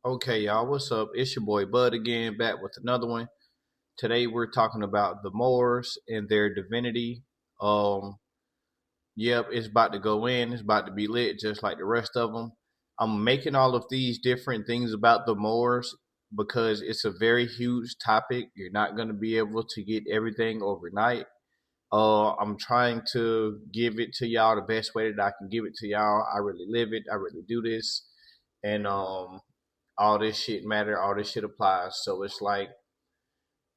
Okay, y'all, what's up? It's your boy Bud again, back with another one. Today we're talking about the Moors and their divinity. Um, yep, it's about to go in. It's about to be lit, just like the rest of them. I'm making all of these different things about the Moors because it's a very huge topic. You're not going to be able to get everything overnight. I'm trying to give it to y'all the best way that I can give it to y'all. I really live it. I really do this, and all this shit matter. All this shit applies. So it's like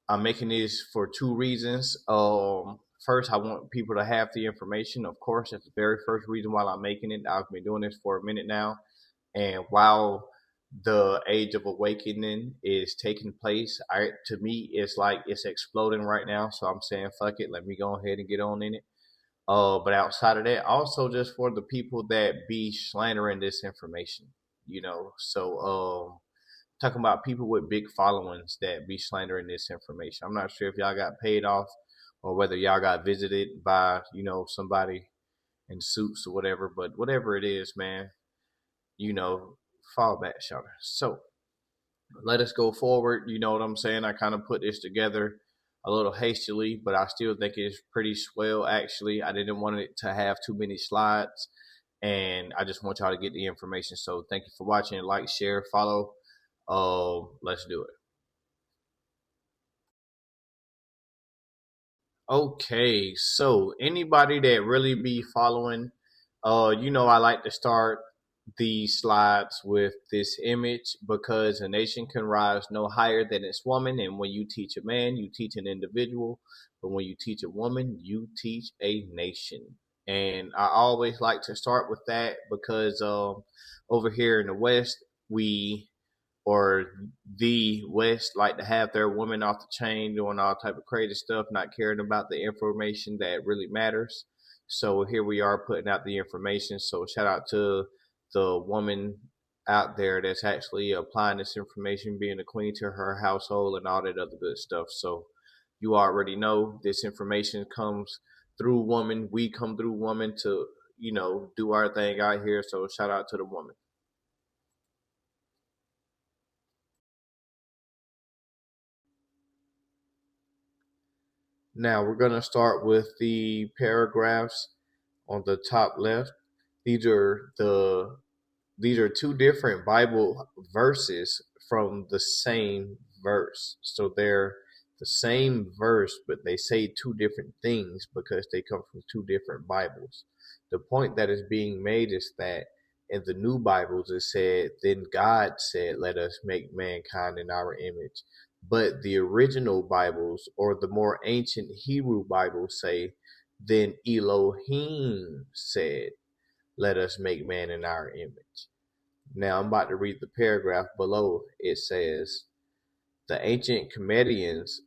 I'm making this for two reasons. First, I want people to have the information. Of course, that's the very first reason why I'm making it. I've been doing this for a minute now, and while the age of awakening is taking place, to me, it's like it's exploding right now. So I'm saying, fuck it, let me go ahead and get on in it. But outside of that, also just for the people that be slandering this information, talking about people with big followings that be slandering this information. I'm not sure if y'all got paid off or whether y'all got visited by, somebody in suits or whatever, but whatever it is, man, you know, fall back, shoulder. So let us go forward. You know what I'm saying? I kind of put this together a little hastily, but I still think it's pretty swell, actually. I didn't want it to have too many slides, and I just want y'all to get the information. So thank you for watching. Like, share, follow. Let's do it. Okay, so anybody that really be following, I like to start these slides with this image because a nation can rise no higher than its woman. And when you teach a man, you teach an individual. But when you teach a woman, you teach a nation. And I always like to start with that because over here in the West, we or the West like to have their women off the chain doing all type of crazy stuff, not caring about the information that really matters. So here we are putting out the information. So shout out to the woman out there that's actually applying this information, being a queen to her household and all that other good stuff. So you already know this information comes through woman. We come through woman to, do our thing out here. So shout out to the woman. Now we're going to start with the paragraphs on the top left. These are the these are two different Bible verses from the same verse. So they're the same verse, but they say two different things because they come from two different Bibles. The point that is being made is that in the new Bibles it said, then God said, let us make mankind in our image. But the original Bibles or the more ancient Hebrew Bibles say, then Elohim said, let us make man in our image. Now I'm about to read the paragraph below. It says, the ancient comedians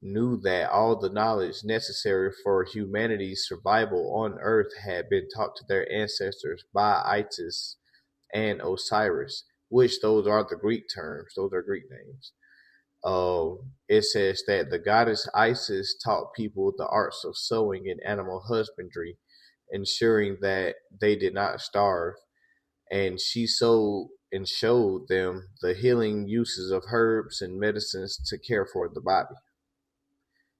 knew that all the knowledge necessary for humanity's survival on earth had been taught to their ancestors by Isis and Osiris, which those are the Greek terms. Those are Greek names. It says that the goddess Isis taught people the arts of sowing and animal husbandry, ensuring that they did not starve, and she sold and showed them the healing uses of herbs and medicines to care for the body.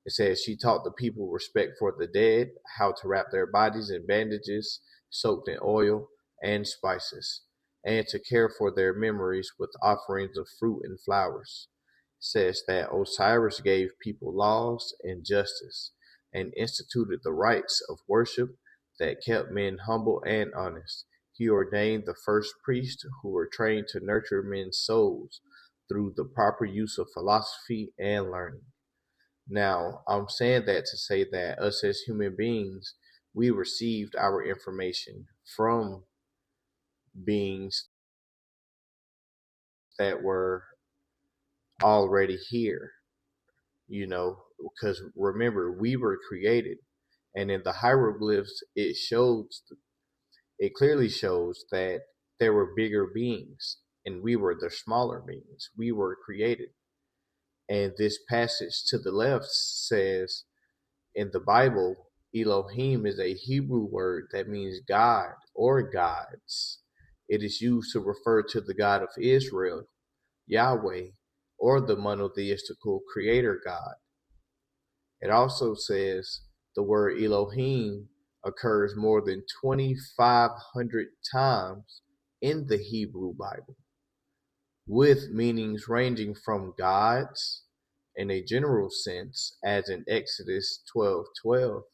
It says she taught the people respect for the dead, how to wrap their bodies in bandages soaked in oil and spices, and to care for their memories with offerings of fruit and flowers. It says that Osiris gave people laws and justice and instituted the rites of worship that kept men humble and honest. He ordained the first priests who were trained to nurture men's souls through the proper use of philosophy and learning. Now, I'm saying that to say that us as human beings, we received our information from beings that were already here, because remember, we were created. And in the hieroglyphs, it clearly shows that there were bigger beings and we were the smaller beings. We were created. And this passage to the left says in the Bible, Elohim is a Hebrew word that means God or gods. It is used to refer to the God of Israel. Yahweh, or the monotheistical creator God. It also says the word Elohim occurs more than 2,500 times in the Hebrew Bible, with meanings ranging from gods in a general sense, as in Exodus 12:12,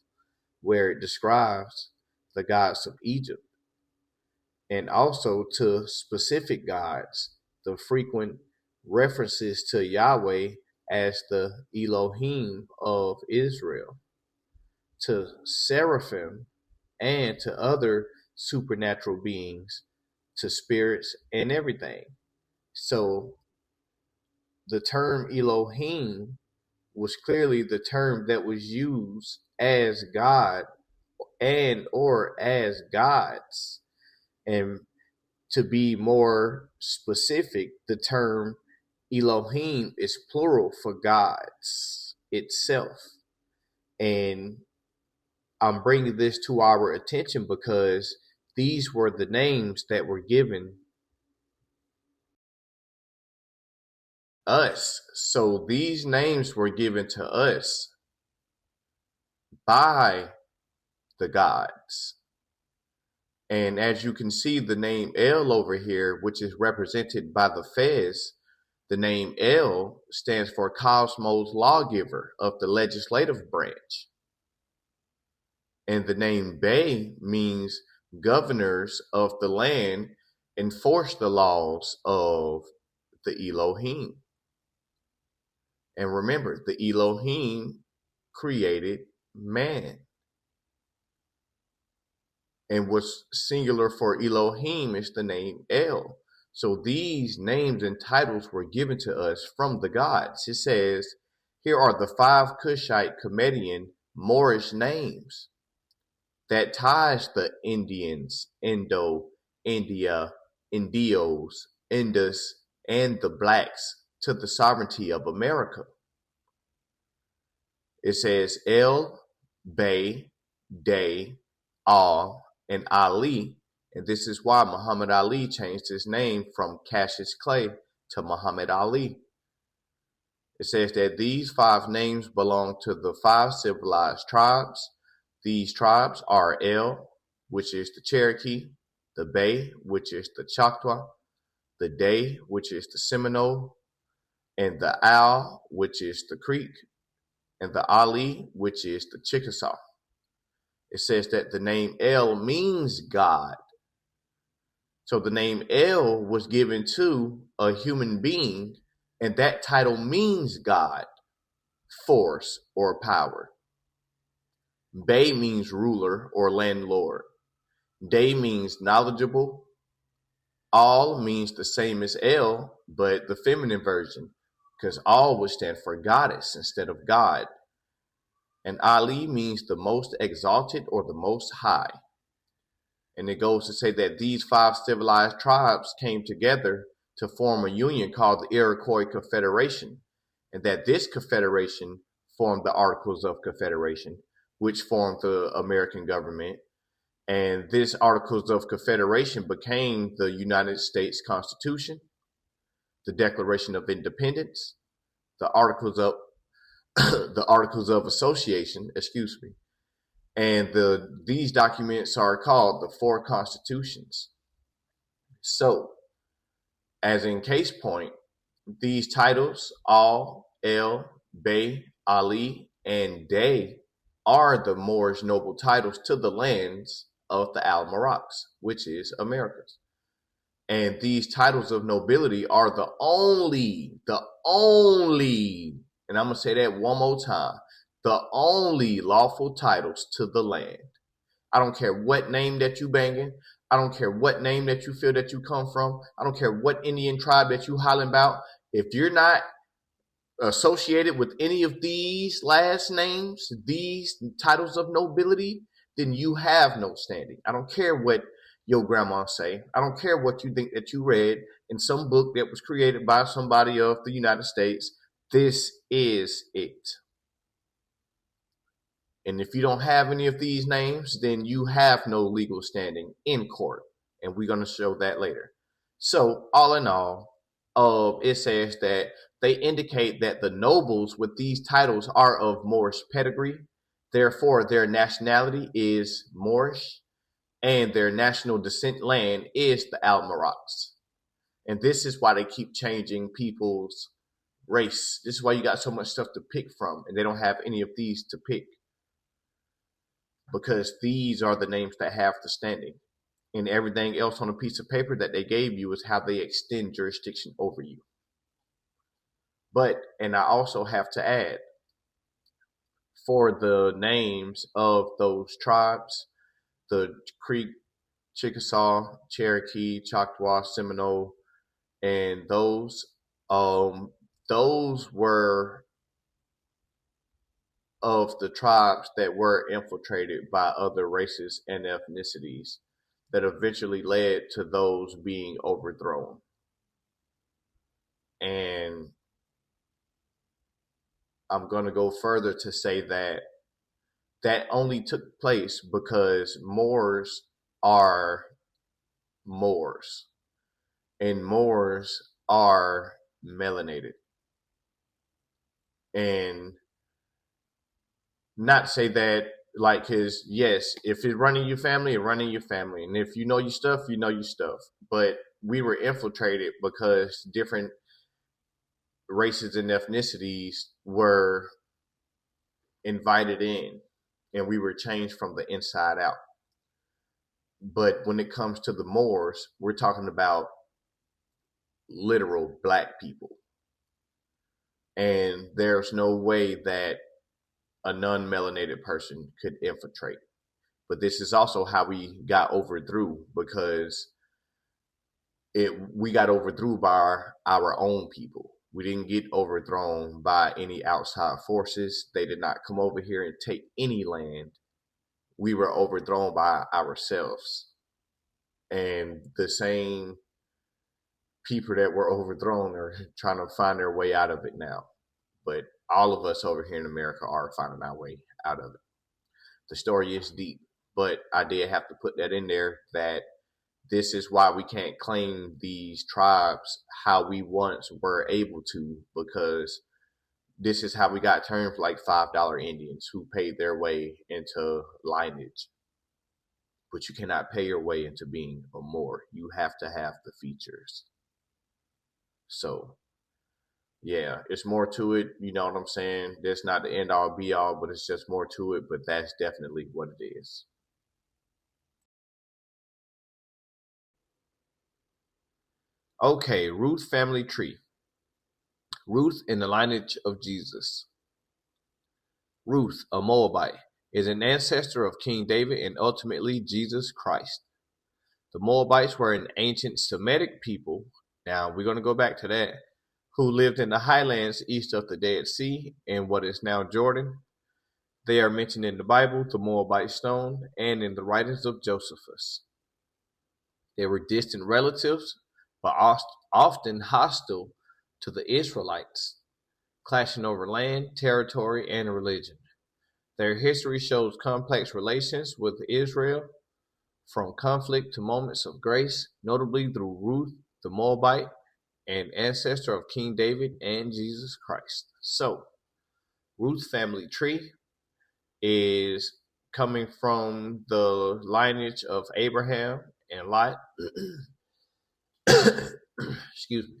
where it describes the gods of Egypt, and also to specific gods, the frequent references to Yahweh as the Elohim of Israel, to seraphim, and to other supernatural beings, to spirits and everything. So the term Elohim was clearly the term that was used as God and or as gods. And to be more specific, the term Elohim is plural for gods itself. And I'm bringing this to our attention because these were the names that were given us. So these names were given to us by the gods. And as you can see, the name El over here, which is represented by the fez, the name El stands for Cosmos Lawgiver of the legislative branch. And the name Bey means governors of the land enforce the laws of the Elohim. And remember, the Elohim created man. And what's singular for Elohim is the name El. So these names and titles were given to us from the gods. It says, here are the 5 Cushite Comedian Moorish names that ties the Indians, Indo, India, Indios, Indus, and the blacks to the sovereignty of America. It says El, Bey, Day, Al, and Ali, and this is why Muhammad Ali changed his name from Cassius Clay to Muhammad Ali. It says that these 5 names belong to the 5 civilized tribes. These tribes are El, which is the Cherokee, the Bey, which is the Choctaw, the Day, which is the Seminole, and the Al, which is the Creek, and the Ali, which is the Chickasaw. It says that the name El means God. So the name El was given to a human being, and that title means God, force, or power. Bey means ruler or landlord. Day means knowledgeable. Al means the same as El, but the feminine version, because Al would stand for goddess instead of God. And Ali means the most exalted or the most high. And it goes to say that these 5 civilized tribes came together to form a union called the Iroquois Confederation, and that this confederation formed the Articles of Confederation, which formed the American government. And this Articles of Confederation became the United States Constitution, the Declaration of Independence, the Articles of the Articles of Association, and these documents are called the 4 Constitutions. So, as in case point, these titles, Al, El, Bey, Ali, and Day, are the Moorish noble titles to the lands of the Almoraks, which is Americas. And these titles of nobility are the only, and I'm going to say that one more time, the only lawful titles to the land. I don't care what name that you banging. I don't care what name that you feel that you come from. I don't care what Indian tribe that you hollering about. If you're not associated with any of these last names, these titles of nobility, then you have no standing. I don't care what your grandma say. I don't care what you think that you read in some book that was created by somebody of the United States. This is it. And if you don't have any of these names, then you have no legal standing in court. And we're going to show that later. So all in all, it says that they indicate that the nobles with these titles are of Moorish pedigree. Therefore, their nationality is Moorish, and their national descent land is the Almorocs. And this is why they keep changing people's race. This is why you got so much stuff to pick from, and they don't have any of these to pick, because these are the names that have the standing. And everything else on a piece of paper that they gave you is how they extend jurisdiction over you. But, and I also have to add, for the names of those tribes, the Creek, Chickasaw, Cherokee, Choctaw, Seminole, and those were of the tribes that were infiltrated by other races and ethnicities that eventually led to those being overthrown. And I'm going to go further to say that that only took place because Moors are Moors, and Moors are melanated. And not say that like his, yes, if it's running your family, it's running your family. And if you know your stuff, you know your stuff. But we were infiltrated because different races and ethnicities were invited in, and we were changed from the inside out. But when it comes to the Moors, we're talking about literal black people. And there's no way that a non-melanated person could infiltrate. But this is also how we got overthrew, because we got overthrew by our own people. We didn't get overthrown by any outside forces. They did not come over here and take any land. We were overthrown by ourselves. And the same people that were overthrown are trying to find their way out of it now. But all of us over here in America are finding our way out of it. The story is deep, but I did have to put that in there, that this is why we can't claim these tribes how we once were able to, because this is how we got terms like $5 Indians who paid their way into lineage. But you cannot pay your way into being a Moor. You have to have the features. So, yeah, it's more to it. You know what I'm saying? That's not the end all be all, but it's just more to it. But that's definitely what it is. Okay, Ruth family tree. Ruth in the lineage of Jesus. Ruth, a Moabite, is an ancestor of King David and ultimately Jesus Christ. The Moabites were an ancient Semitic people. Now, we're going to go back to that, who lived in the highlands east of the Dead Sea in what is now Jordan. They are mentioned in the Bible, the Moabite stone, and in the writings of Josephus. They were distant relatives, but often hostile to the Israelites, clashing over land, territory, and religion. Their history shows complex relations with Israel, from conflict to moments of grace, notably through Ruth the Moabite, an ancestor of King David and Jesus Christ. So, Ruth's family tree is coming from the lineage of Abraham and Lot. Excuse me.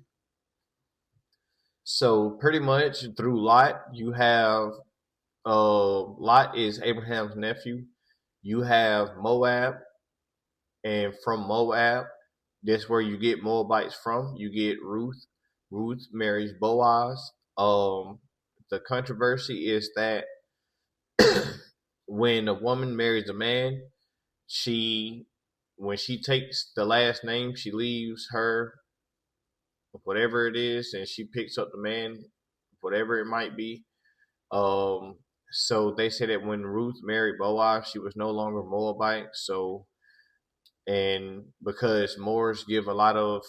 So pretty much through Lot, you have Lot is Abraham's nephew. You have Moab, and from Moab, that's where you get Moabites from. You get Ruth. Ruth marries Boaz. The controversy is that when a woman marries a man, when she takes the last name, she leaves her whatever it is, and she picks up the man, whatever it might be. So they say that when Ruth married Boaz, she was no longer Moabite. So, and because Moors give a lot of,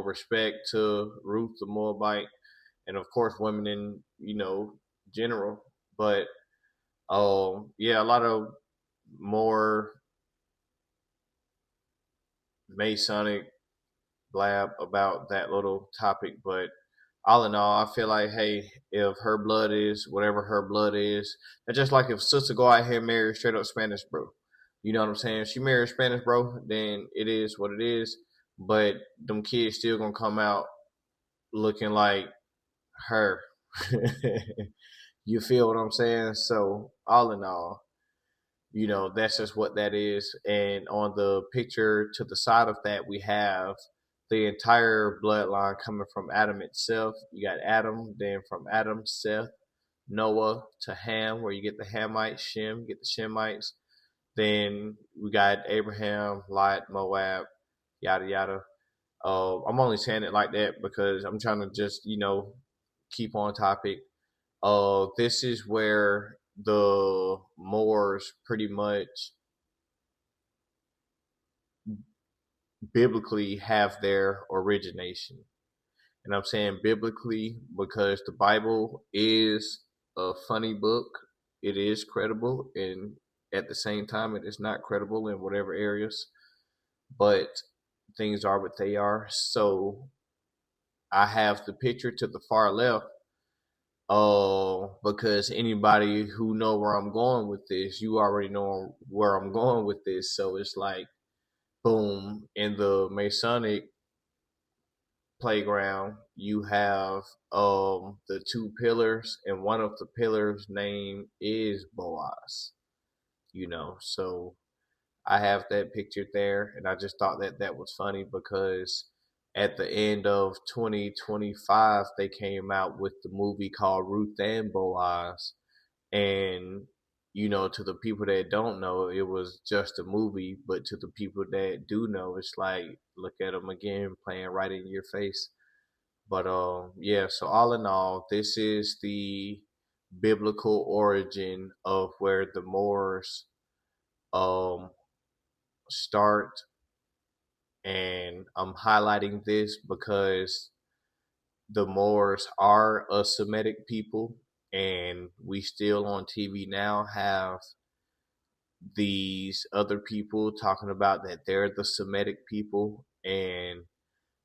respect to Ruth the Moabite, and of course women in, general. But, yeah, a lot of more Masonic blab about that little topic, but all in all, I feel like, hey, if her blood is whatever her blood is, it's just like if sister go out here and marry a straight up Spanish bro. You know what I'm saying? If she married a Spanish bro, then it is what it is. But them kids still gonna come out looking like her. You feel what I'm saying? So all in all, that's just what that is. And on the picture to the side of that, we have the entire bloodline coming from Adam itself. You got Adam, then from Adam, Seth, Noah to Ham, where you get the Hamites, Shem, you get the Shemites. Then we got Abraham, Lot, Moab, yada yada. I'm only saying it like that because I'm trying to just, keep on topic. This is where the Moors pretty much biblically have their origination. And I'm saying biblically because the Bible is a funny book. It is credible, and at the same time, it is not credible in whatever areas. But things are what they are. So I have the picture to the far left. Because anybody who know where I'm going with this, you already know where I'm going with this. So it's like, boom, in the Masonic playground, you have the two pillars, and one of the pillars' name is Boaz. So I have that picture there, and I just thought that was funny because at the end of 2025, they came out with the movie called Ruth and Boaz. And, to the people that don't know, it was just a movie. But to the people that do know, it's like, look at them again, playing right in your face. But, yeah, so all in all, this is the biblical origin of where the Moors um, start. And I'm highlighting this because the Moors are a Semitic people, and we still on TV now have these other people talking about that they're the Semitic people. And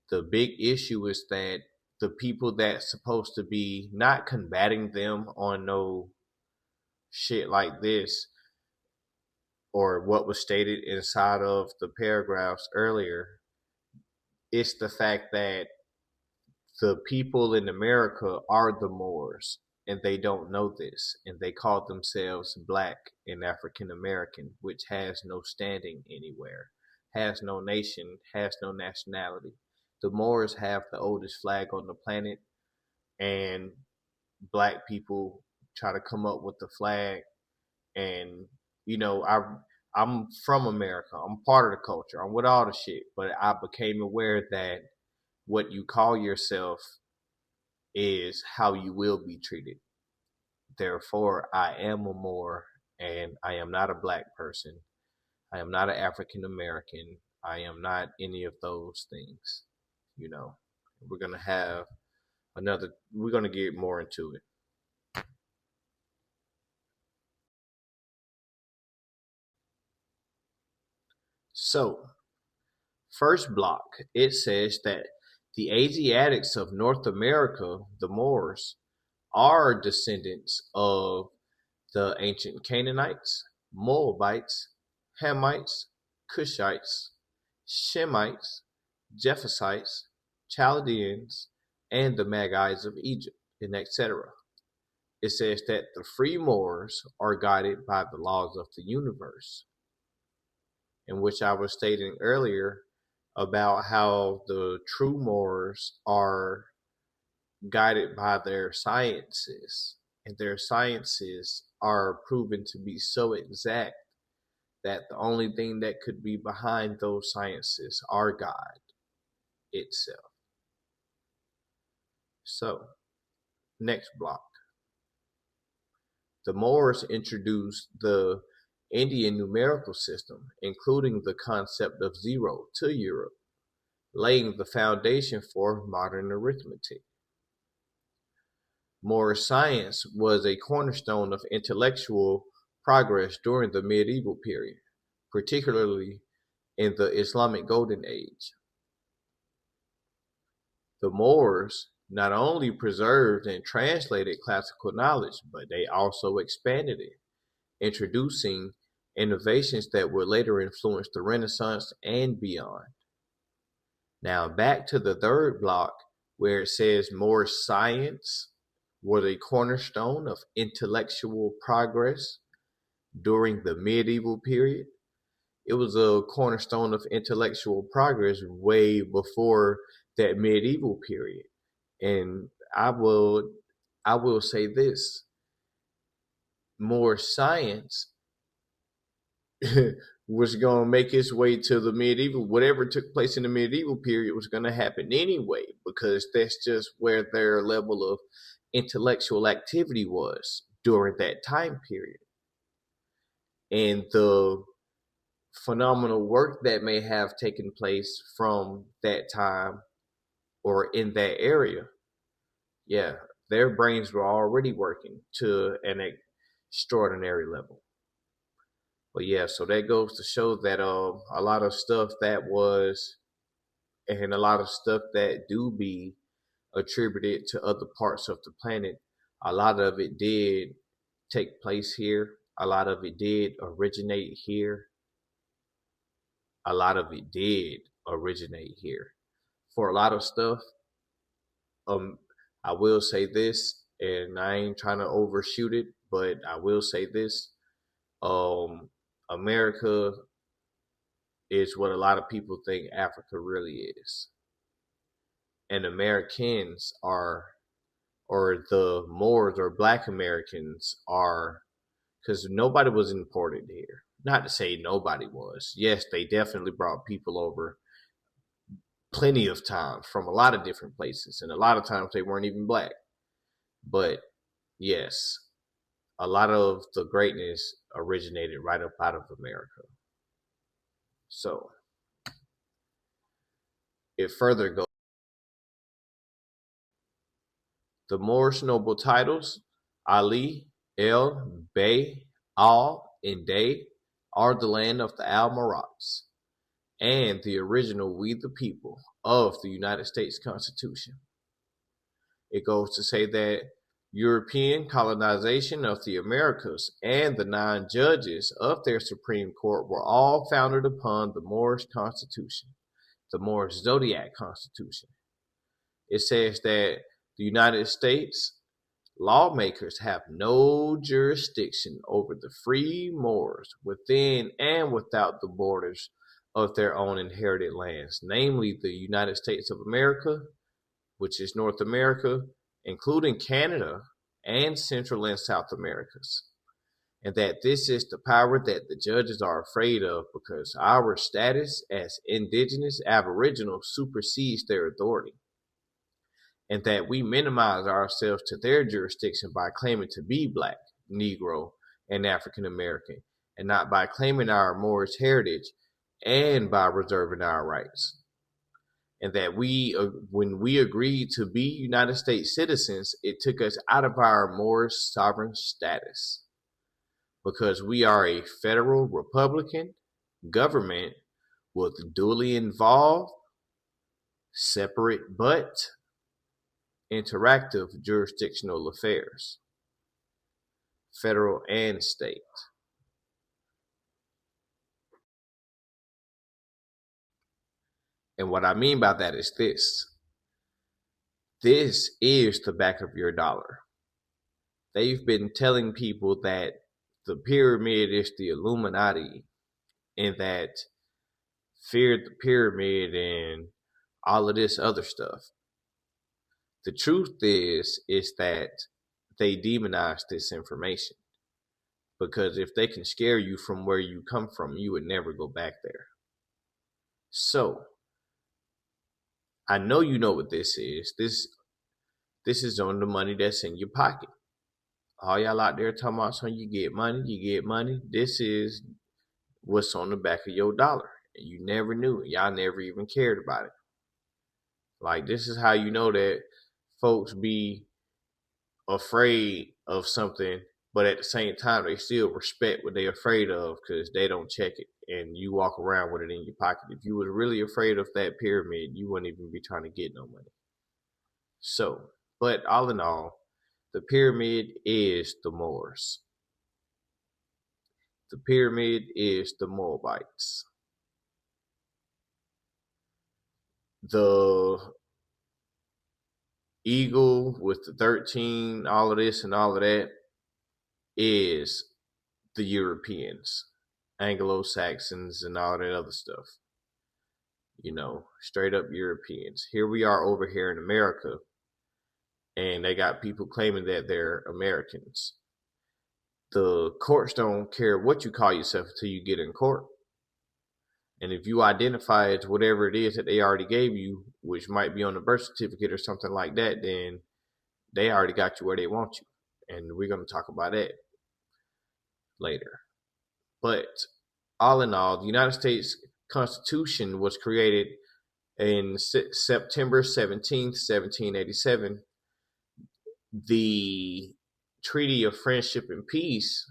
the big issue is that the people that's supposed to be not combating them on no shit like this, or what was stated inside of the paragraphs earlier, it's the fact that the people in America are the Moors, and they don't know this, and they call themselves Black and African American, which has no standing anywhere, has no nation, has no nationality. The Moors have the oldest flag on the planet, and Black people try to come up with the flag. And I'm from America. I'm part of the culture. I'm with all the shit, but I became aware that what you call yourself is how you will be treated. Therefore, I am a Moor, and I am not a Black person. I am not an African American. I am not any of those things. We're going to have we're going to get more into it. So, first block, it says that the Asiatics of North America, the Moors, are descendants of the ancient Canaanites, Moabites, Hamites, Cushites, Shemites, Jephthhites, Chaldeans, and the Magi's of Egypt, and etc. It says that the free Moors are guided by the laws of the universe, in which I was stating earlier about how the true Moors are guided by their sciences, and their sciences are proven to be so exact that the only thing that could be behind those sciences are God itself. So, next block. The Moors introduced the Indian numerical system, including the concept of zero, to Europe, laying the foundation for modern arithmetic. Moorish science was a cornerstone of intellectual progress during the medieval period, particularly in the Islamic Golden Age. the Moors not only preserved and translated classical knowledge, but they also expanded it, introducing innovations that would later influence the Renaissance and beyond. Now back to the third block where it says Moorish science was a cornerstone of intellectual progress during the medieval period. It was a cornerstone of intellectual progress way before that medieval period. And I will say this, more science was going to make its way to the medieval. Whatever took place in the medieval period was going to happen anyway, because that's just where their level of intellectual activity was during that time period. And the phenomenal work that may have taken place from that time or in that area, yeah, their brains were already working to an extraordinary level. But yeah, so that goes to show that a lot of stuff that was, and a lot of stuff that do be attributed to other parts of the planet, a lot of it did take place here. A lot of it did originate here. A lot of it did originate here. For a lot of stuff, I will say this, and I ain't trying to overshoot it, but I will say this. America is what a lot of people think Africa really is. And Americans are, or the Moors or Black Americans are, because nobody was imported here. Not to say nobody was. Yes, they definitely brought people over plenty of times from a lot of different places. And a lot of times they weren't even Black. But yes, a lot of the greatness originated right up out of America. So it further goes. The Moorish noble titles, Ali, El, Bey, Al, and Dey, are the land of the Almoravids, and the original We the People of the United States Constitution. It goes to say that European colonization of the Americas and the 9 judges of their Supreme Court were all founded upon the Moorish Constitution, the Moorish Zodiac Constitution. It says that the United States lawmakers have no jurisdiction over the free Moors within and without the borders of their own inherited lands, namely the United States of America, which is North America, including Canada and Central and South Americas. And that this is the power that the judges are afraid of because our status as indigenous aboriginals supersedes their authority. And that we minimize ourselves to their jurisdiction by claiming to be Black, Negro, and African American, and not by claiming our Moorish heritage and by reserving our rights. And that when we agreed to be United States citizens, it took us out of our Moorish sovereign status, because we are a federal Republican government with duly involved, separate but interactive jurisdictional affairs, federal and state. And what I mean by that is this. This is the back of your dollar. They've been telling people that the pyramid is the Illuminati and that feared the pyramid and all of this other stuff. The truth is that they demonize this information, because if they can scare you from where you come from, you would never go back there. So, I know you know what this is. This is on the money that's in your pocket. All y'all out there talking about something, you get money. This is what's on the back of your dollar. And you never knew it. Y'all never even cared about it. Like, this is how you know that folks be afraid of something, but at the same time, they still respect what they're afraid of because they don't check it. And you walk around with it in your pocket. If you was really afraid of that pyramid, you wouldn't even be trying to get no money. So, but all in all, the pyramid is the Moors. The pyramid is the Moabites. The eagle with the 13, all of this and all of that, is the Europeans, Anglo-Saxons and all that other stuff. Straight up Europeans. Here we are over here in America, and they got people claiming that they're Americans. The courts don't care what you call yourself until you get in court. And if you identify as whatever it is that they already gave you, which might be on the birth certificate or something like that, then they already got you where they want you. And we're going to talk about that later. But all in all, the United States Constitution was created in September 17th, 1787. The Treaty of Friendship and Peace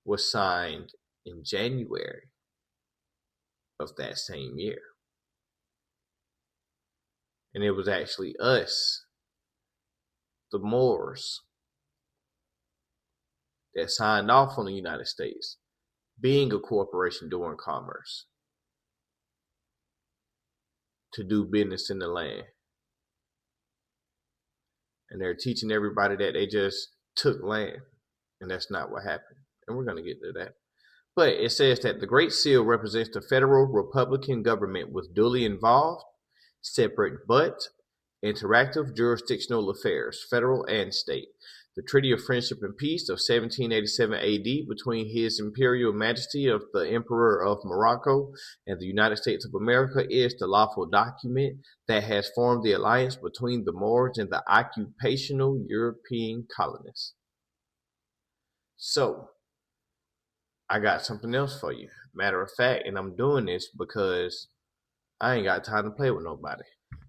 was signed in January of that same year. And it was actually us, the Moors, that signed off on the United States being a corporation doing commerce to do business in the land. And they're teaching everybody that they just took land. And that's not what happened. And we're going to get to that. But it says that the Great Seal represents the federal Republican government with duly involved, separate but interactive jurisdictional affairs, federal and state. The Treaty of Friendship and Peace of 1787 AD between His Imperial Majesty of the Emperor of Morocco and the United States of America is the lawful document that has formed the alliance between the Moors and the occupational European colonists. So, I got something else for you. Matter of fact, and I'm doing this because I ain't got time to play with nobody.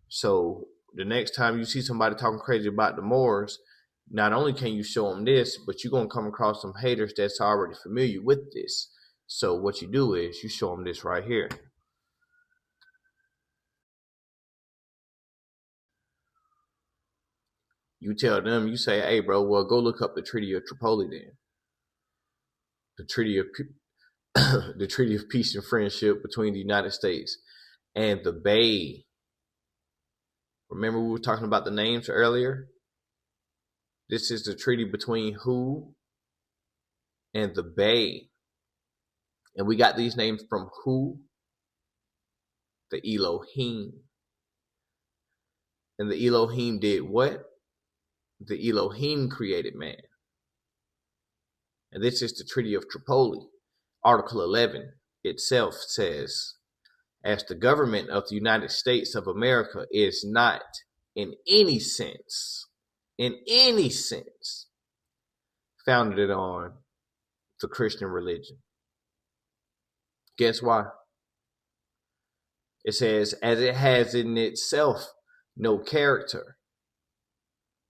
So the next time you see somebody talking crazy about the Moors, not only can you show them this, but you're going to come across some haters that's already familiar with this. So what you do is you show them this right here. You tell them, you say, hey, bro, well, go look up the Treaty of Tripoli then. The Treaty of Peace and Friendship between the United States and the Bay. Remember we were talking about the names earlier? This is the treaty between who and the Bay. And we got these names from who? The Elohim. And the Elohim did what? The Elohim created man. And this is the Treaty of Tripoli. Article 11 itself says, as the government of the United States of America is not in any sense, founded on the Christian religion. Guess why? It says, as it has in itself no character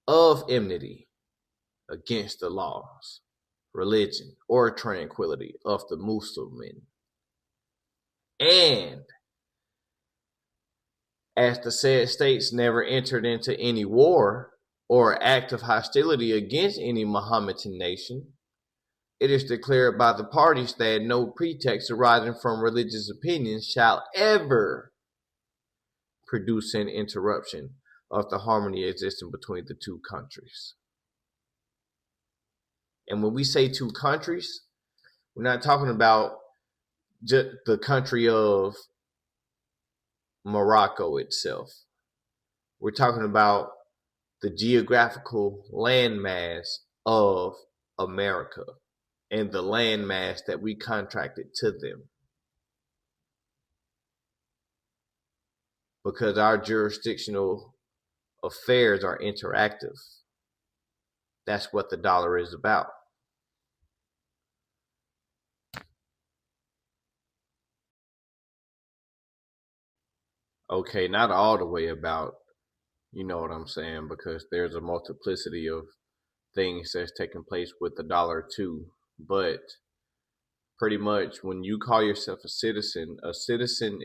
of enmity against the laws, religion, or tranquility of the Muslimin. And as the said states never entered into any war or act of hostility against any Mohammedan nation, it is declared by the parties that no pretext arising from religious opinions shall ever produce an interruption of the harmony existing between the two countries. And when we say two countries, we're not talking about just the country of Morocco itself. We're talking about the geographical landmass of America and the landmass that we contracted to them. Because our jurisdictional affairs are interactive. That's what the dollar is about. Okay, not all the way about, you know what I'm saying, because there's a multiplicity of things that's taking place with the dollar too. But pretty much when you call yourself a citizen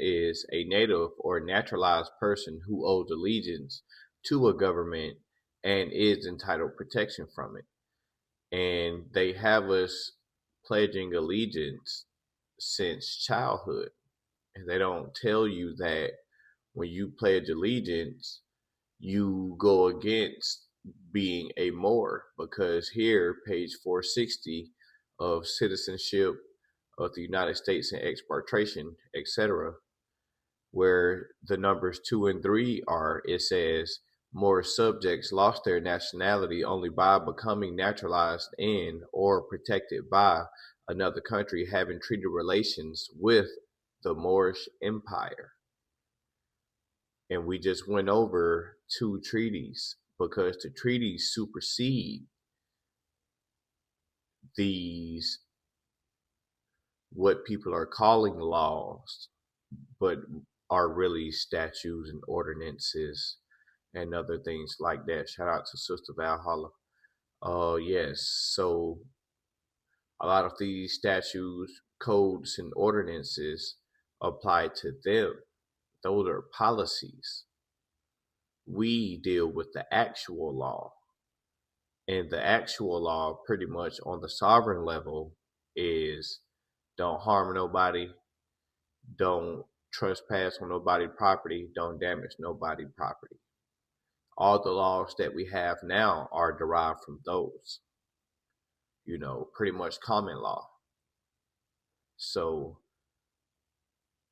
is a native or naturalized person who owes allegiance to a government and is entitled protection from it. And they have us pledging allegiance since childhood. And they don't tell you that when you pledge allegiance, you go against being a Moor, because here, page 460 of Citizenship of the United States and Expatriation, etc., where the numbers 2 and 3 are, it says Moorish subjects lost their nationality only by becoming naturalized in or protected by another country having treaty relations with the Moorish Empire. And we just went over 2 treaties, because the treaties supersede these, what people are calling laws, but are really statutes and ordinances and other things like that. Shout out to Sister Valhalla. Yes, so a lot of these statutes, codes, and ordinances apply to them. Those are policies. We deal with the actual law. And the actual law, pretty much on the sovereign level, is don't harm nobody, don't trespass on nobody's property, don't damage nobody's property. All the laws that we have now are derived from those, pretty much common law. So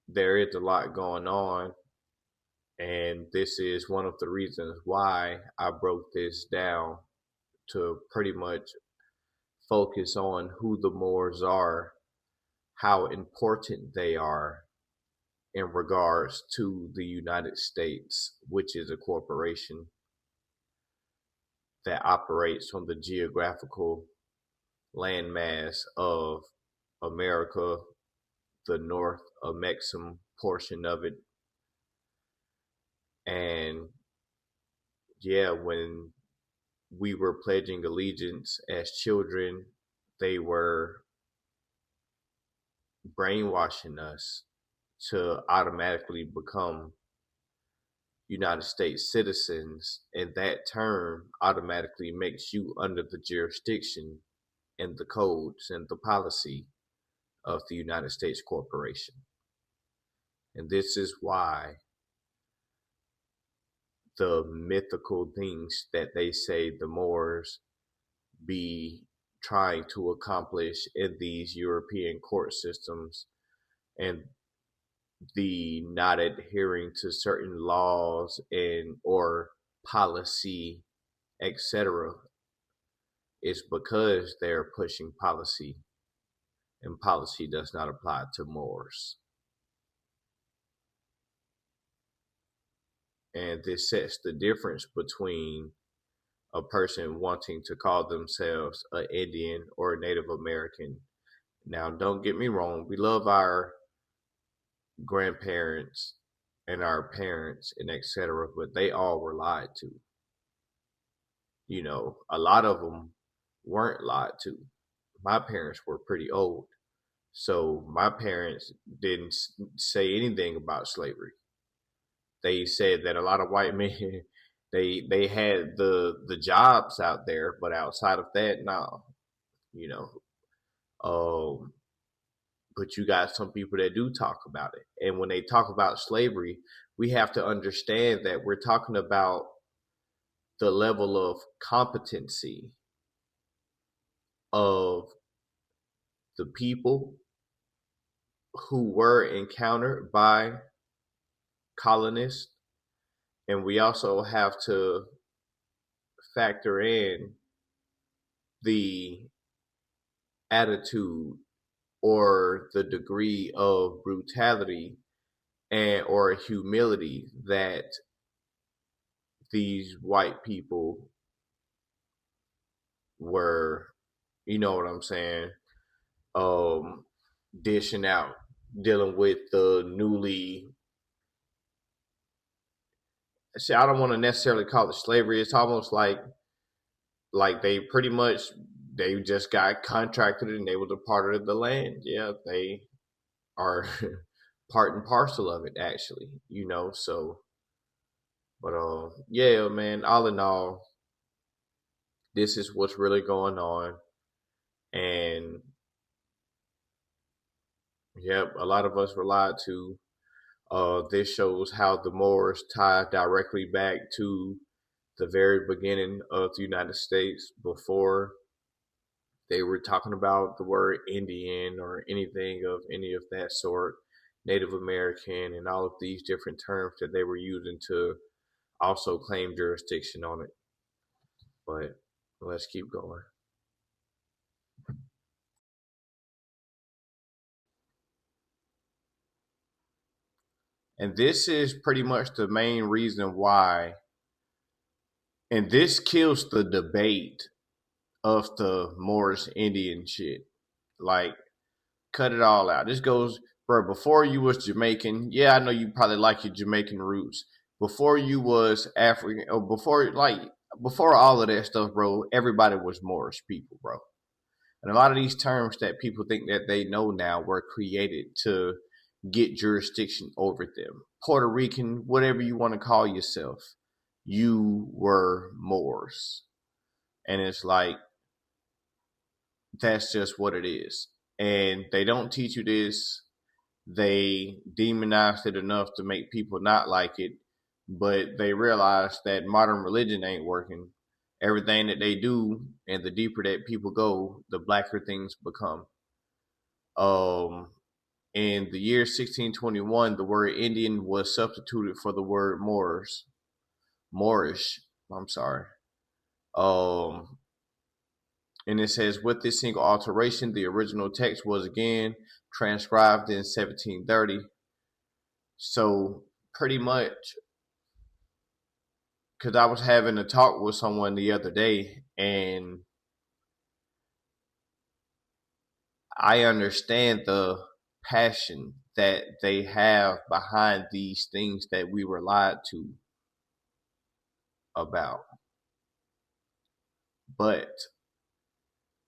there is a lot going on. And this is one of the reasons why I broke this down, to pretty much focus on who the Moors are, how important they are in regards to the United States, which is a corporation that operates on the geographical landmass of America, the North Mexican portion of it. And yeah, when we were pledging allegiance as children, they were brainwashing us to automatically become United States citizens, and that term automatically makes you under the jurisdiction and the codes and the policy of the United States corporation. And this is why the mythical things that they say the Moors be trying to accomplish in these European court systems, and the not adhering to certain laws and or policy, etc., is because they're pushing policy, and policy does not apply to Moors. And this sets the difference between a person wanting to call themselves an Indian or a Native American. Now, don't get me wrong, we love our grandparents and our parents and etc., but they all were lied to. A lot of them weren't lied to. My parents were pretty old, so my parents didn't say anything about slavery. They said that a lot of white men, they had the jobs out there, but outside of that, no. But you got some people that do talk about it. And when they talk about slavery, we have to understand that we're talking about the level of competency of the people who were encountered by colonists. And we also have to factor in the attitude or the degree of brutality and or humility that these white people were, you know what I'm saying, dishing out, dealing with the newly, see, I don't want to necessarily call it slavery. It's almost like they pretty much, they just got contracted and they were a part of the land. Yeah, they are part and parcel of it, actually, so, but yeah, man, all in all, this is what's really going on. And yep, a lot of us were lied to. This shows how the Moors tie directly back to the very beginning of the United States before they were talking about the word Indian or anything of any of that sort, Native American, and all of these different terms that they were using to also claim jurisdiction on it. But let's keep going. And this is pretty much the main reason why, and this kills the debate of the Moorish Indian shit. Like, cut it all out. This goes, bro, before you was Jamaican, yeah, I know you probably like your Jamaican roots. Before you was African, or before all of that stuff, bro, everybody was Moorish people, bro. And a lot of these terms that people think that they know now were created to get jurisdiction over them. Puerto Rican, whatever you want to call yourself, you were Moors. And it's like, that's just what it is. And they don't teach you this. They demonized it enough to make people not like it, but they realize that modern religion ain't working. Everything that they do, and the deeper that people go, the blacker things become. In the year 1621, the word Indian was substituted for the word Moorish. I'm sorry. And it says, with this single alteration, the original text was again transcribed in 1730. So pretty much, because I was having a talk with someone the other day, and I understand the passion that they have behind these things that we were lied to about. But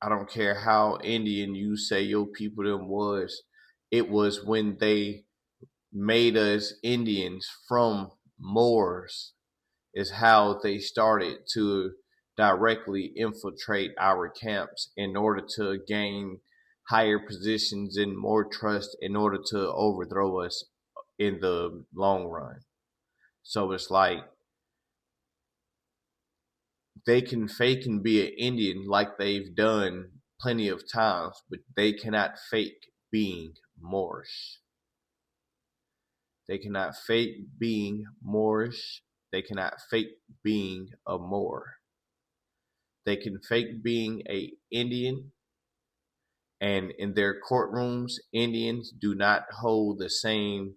I don't care how Indian you say your people them was. It was when they made us Indians from Moors is how they started to directly infiltrate our camps in order to gain higher positions and more trust in order to overthrow us in the long run. So it's like they can fake and be an Indian like they've done plenty of times, but they cannot fake being Moorish. They cannot fake being Moorish. They cannot fake being a Moor. They can fake being a Indian, and in their courtrooms, Indians do not hold the same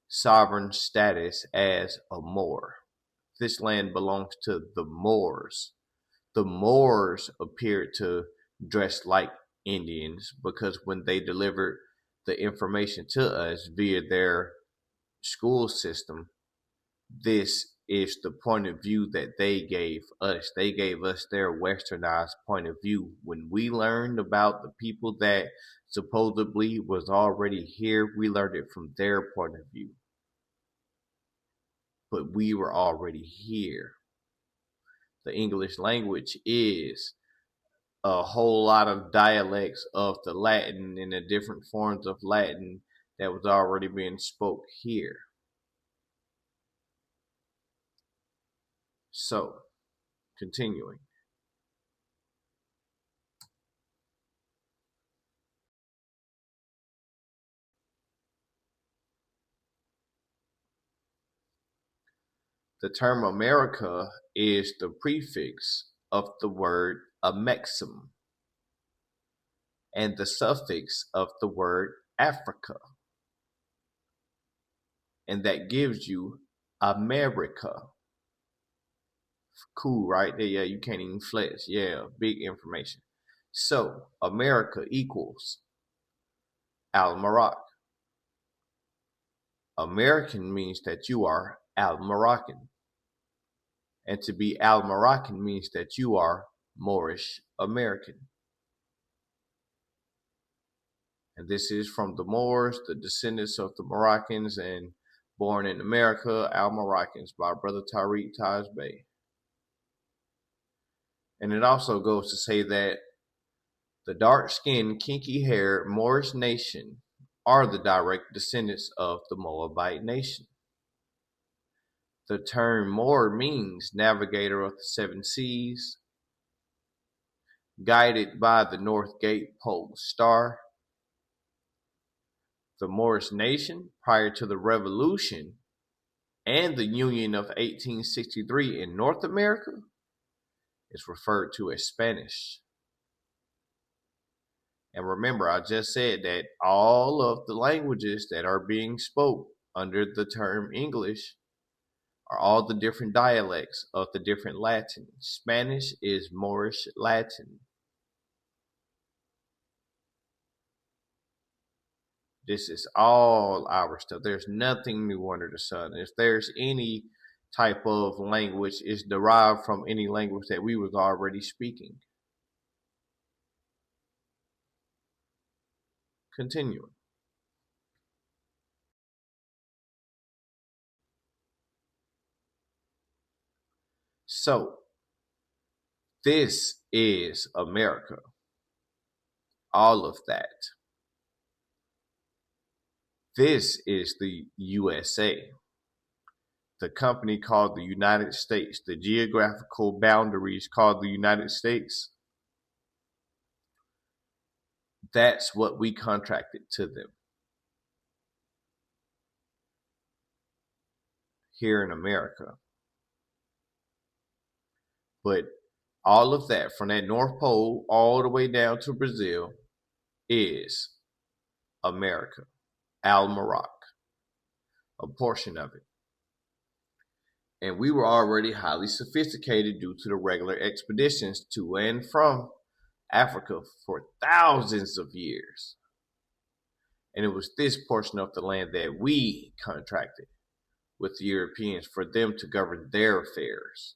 sovereign status as a Moor. This land belongs to the Moors. The Moors appeared to dress like Indians because when they delivered the information to us via their school system, this is the point of view that they gave us. They gave us their westernized point of view. When we learned about the people that supposedly was already here, we learned it from their point of view. But we were already here. The English language is a whole lot of dialects of the Latin and the different forms of Latin that was already being spoke here. So, continuing. The term America is the prefix of the word Amexem and the suffix of the word Africa. And that gives you America. Cool, right? Yeah, you can't even flex. Yeah, big information. So, America equals Al-Marak. American means that you are Al-Moroccan. And to be Al-Moroccan means that you are Moorish American. And this is from the Moors, the descendants of the Moroccans, and born in America, Al-Moroccans by Brother Tariq Taj Bey. And it also goes to say that the dark-skinned, kinky-haired Moorish nation are the direct descendants of the Moabite nation. The term Moor means navigator of the seven seas, guided by the North Gate Pole Star. The Moorish nation, prior to the Revolution and the Union of 1863 in North America, is referred to as Spanish. And remember, I just said that all of the languages that are being spoke under the term English are all the different dialects of the different Latin. Spanish is Moorish Latin. This is all our stuff. There's nothing new under the sun. If there's any type of language, it's derived from any language that we was already speaking. Continuing. So, this is America. All of that. This is the USA. The company called the United States. The geographical boundaries called the United States. That's what we contracted to them. Here in America. But all of that, from that North Pole all the way down to Brazil, is America. Al-Marak, a portion of it. And we were already highly sophisticated due to the regular expeditions to and from Africa for thousands of years. And it was this portion of the land that we contracted with the Europeans for them to govern their affairs.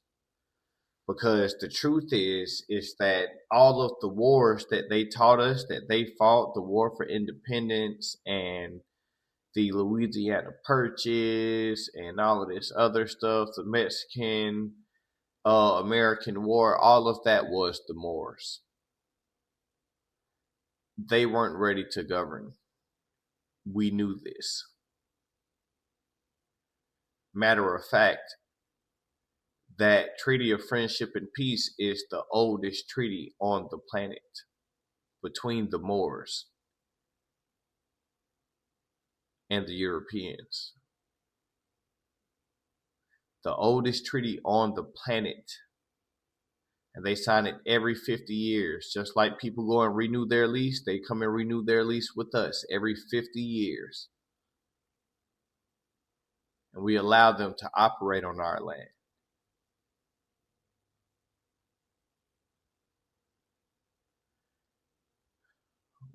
Because the truth is that all of the wars that they taught us, that they fought, the war for independence and the Louisiana Purchase and all of this other stuff, the Mexican American War, all of that was the Moors. They weren't ready to govern. We knew this. Matter of fact, that Treaty of Friendship and Peace is the oldest treaty on the planet between the Moors and the Europeans. The oldest treaty on the planet. And they sign it every 50 years. Just like people go and renew their lease, they come and renew their lease with us every 50 years. And we allow them to operate on our land.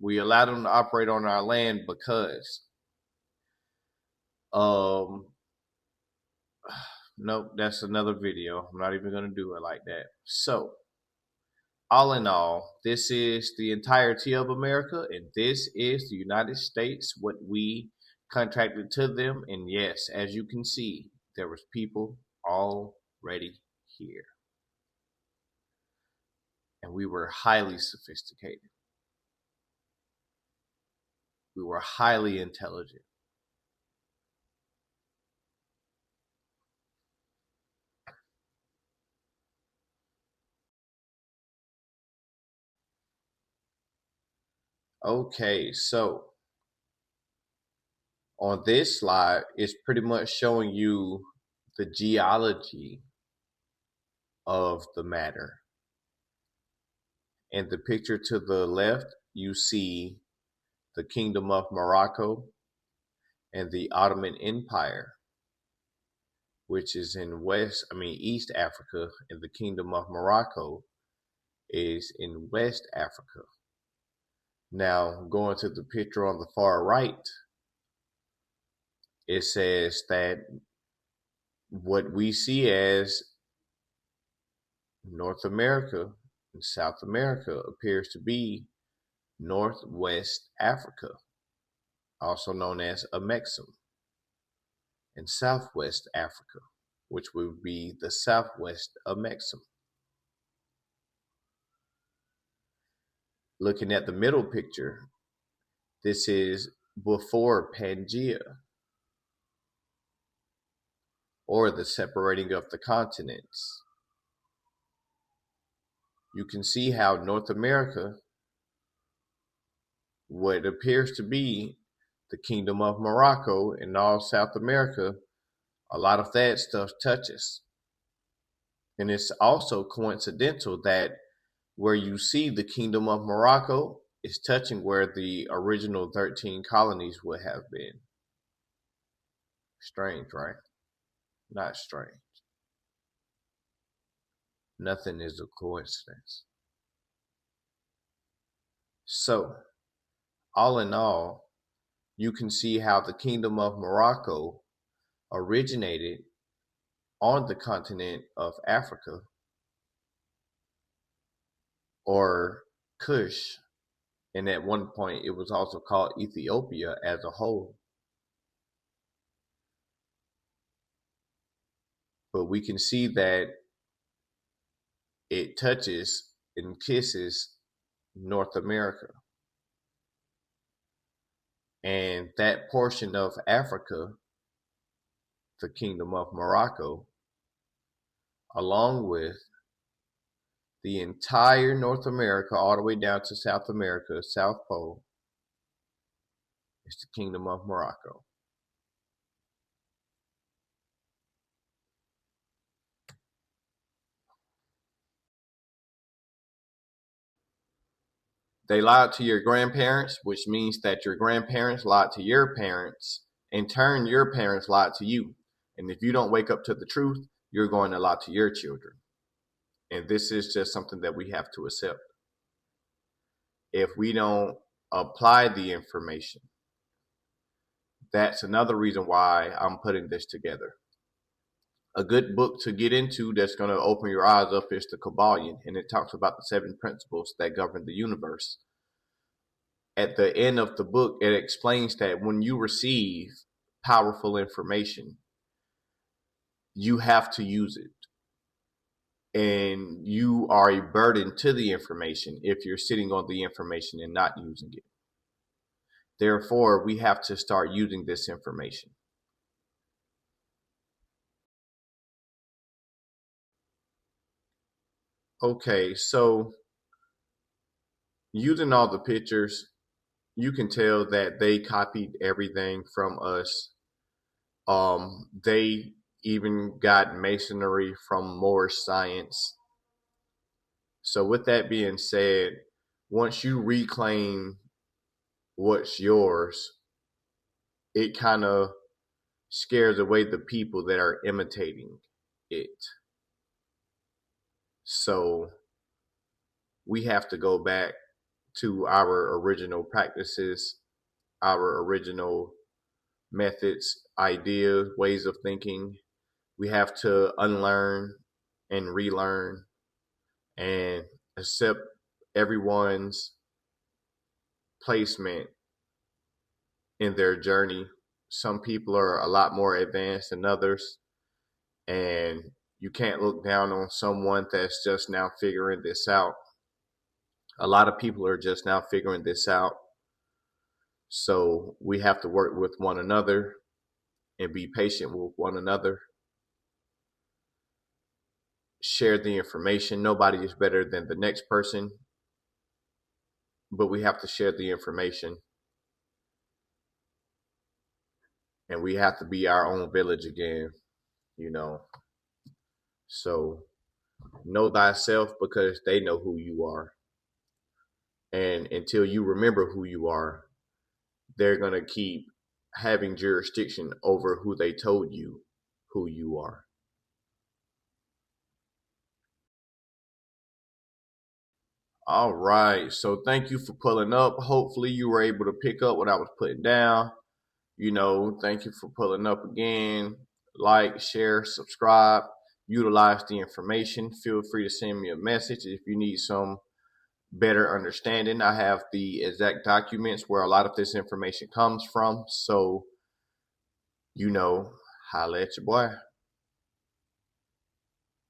We allow them to operate on our land because nope, that's another video. I'm not even going to do it like that. So, all in all, this is the entirety of America, and this is the United States, what we contracted to them. And yes, as you can see, there was people already here. And we were highly sophisticated. We were highly intelligent. Okay, so on this slide, it's pretty much showing you the geology of the matter. In the picture to the left, you see the Kingdom of Morocco and the Ottoman Empire, which is in East Africa, and the Kingdom of Morocco is in West Africa. Now, going to the picture on the far right, it says that what we see as North America and South America appears to be Northwest Africa, also known as Amexem, and Southwest Africa, which would be the Southwest Amexem. Looking at the middle picture, this is before Pangea, or the separating of the continents. You can see how North America, what appears to be the Kingdom of Morocco and all South America, a lot of that stuff touches. And it's also coincidental that where you see the Kingdom of Morocco is touching where the original 13 colonies would have been. Strange, right? Not strange. Nothing is a coincidence. So, all in all, you can see how the Kingdom of Morocco originated on the continent of Africa, or Kush, and at one point it was also called Ethiopia as a whole. But we can see that it touches and kisses North America. And that portion of Africa, the Kingdom of Morocco, along with the entire North America, all the way down to South America, South Pole, is the Kingdom of Morocco. They lied to your grandparents, which means that your grandparents lied to your parents. In turn, your parents lied to you. And if you don't wake up to the truth, you're going to lie to your children. And this is just something that we have to accept. If we don't apply the information, that's another reason why I'm putting this together. A good book to get into that's going to open your eyes up is the Kabbalion, and it talks about the 7 principles that govern the universe. At the end of the book, it explains that when you receive powerful information, you have to use it. And you are a burden to the information if you're sitting on the information and not using it. Therefore, we have to start using this information. Okay, so using all the pictures, you can tell that they copied everything from us. They even got masonry from Moorish science. So with that being said, once you reclaim what's yours, it kind of scares away the people that are imitating it. So we have to go back to our original practices, our original methods, ideas, ways of thinking. We have to unlearn and relearn and accept everyone's placement in their journey. Some people are a lot more advanced than others, and you can't look down on someone that's just now figuring this out. A lot of people are just now figuring this out. So we have to work with one another and be patient with one another. Share the information. Nobody is better than the next person, but we have to share the information. And we have to be our own village again, you know. So know thyself, because they know who you are. And until you remember who you are, they're going to keep having jurisdiction over who they told you who you are. All right. So thank you for pulling up. Hopefully you were able to pick up what I was putting down. You know, thank you for pulling up again. Like, share, subscribe, utilize the information. Feel free to send me a message if you need some better understanding. I have the exact documents where a lot of this information comes from. So, you know, holla at your boy.